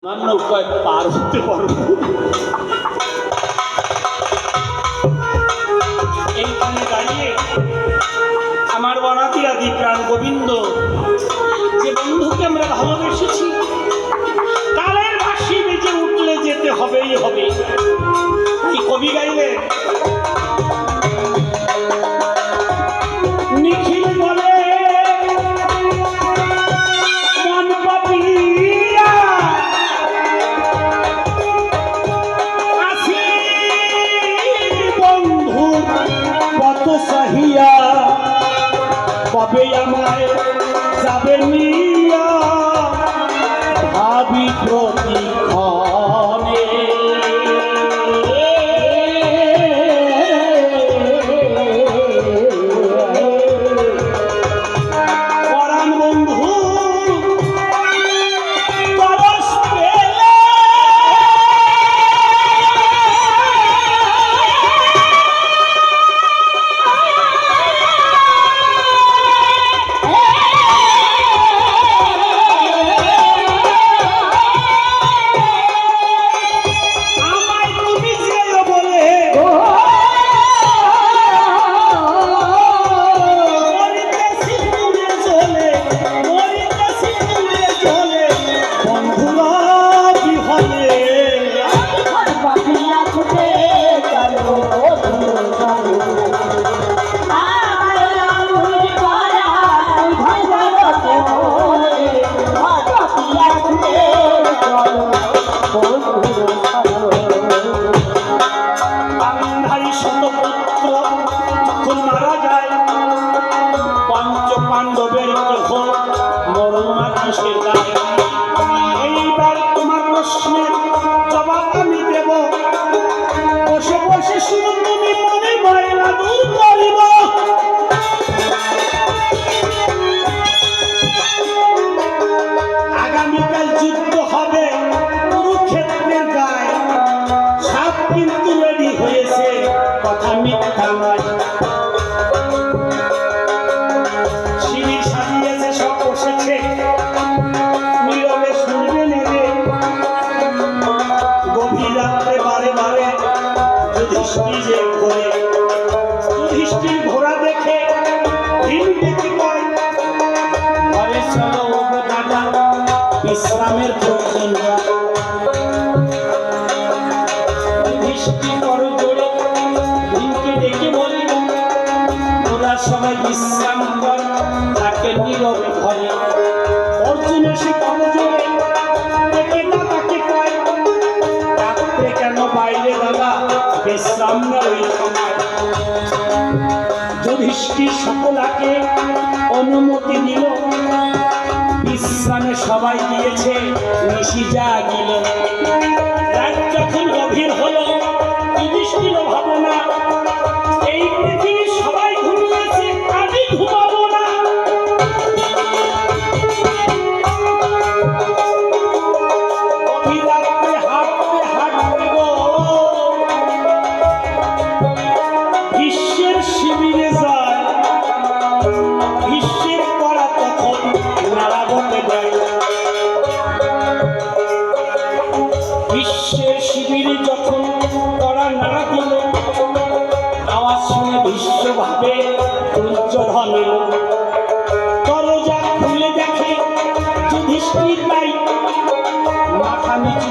আমার নৌকায় পার হতে পারবো। এইখানে দাঁড়িয়ে আমার বনাতি আদি প্রাণ গোবিন্দ যে বন্ধুকে আমরা ভালোবেসেছি তারের বাঁশি বেজে উঠলে যেতে হবেই হবে। এই কবি গাইলে নিখিল বলে মন পাপিয়া আসি বন্ধু কত সাহিয়া কবে আমায় যাবে নিয়া ভাবি প্রতিক্ষণে। পরাণ বন্ধু তরস পেলে আমায় তুমি যেও বলে মরিতেছি দূরে চলে, মরিতেছি দূরে চলে বন্ধুরা বিহলে। গান্ধারী শতপুত্র যখন মারা যায় পঞ্চ পাণ্ডবের কেহ মরণা কিসের গায়ে। এইবার তোমার প্রশ্নের জবাব আমি দেব, বসে বসে শুধু তুমি মনে ময়লা দূর করিব। আগামীকাল যুদ্ধ হবে কুরুক্ষেত্রের গায়ে, সাপ কিন্তু রেডি হয়েছে, কথা মিথ্যা নয়। শিবির সাজিয়েছে, সব বসেছে, নীরবে শুনবে নেবে। গভীর রাত্রে বারে বারে যুধিষ্ঠির যে ঘোরে, যুধিষ্ঠির ঘোড়া দেখে দিন দেখি কয় ঘরে চলো ও গো দাদা, বিশ্রামের প্রয়োজন। যুধিষ্ঠির বড় জোরে ভীমকে ডেকে বলে ওরা সবাই বিশ্রাম কর, তাকে নীরবে ঘরে। অর্জুন এসে বড় জোরে ডেকে দাদাকে কয় রাত্রে কেন বাইরে দাদা, বিশ্রাম না ওই সময়। যুধিষ্ঠির সকলাকে অনুমতি দিল, বিশ্রামে সবাই দিয়েছে, নিশি জাগিল। রাত যখন গভীর হলো যুধিষ্ঠির ভাবনা এই পৃথিবীর সবাই ঘুমিয়েছে, আমি ঘুমাবো না। গভীর রাত্রে হাঁটতে হাঁটতে গো ভীষ্মের শিবিরে যায়। ভীষ্মের করা তখন নাড়া বলতে দেয়। ভীষ্মের শিবিরে যখন করা নাড়া দিল, আওয়াজ শুনে ভীষ্ম ভাবে দুর্যোধন এলো। দরজা খুলে দেখে যুধিষ্ঠির নাই, মাথা নিচু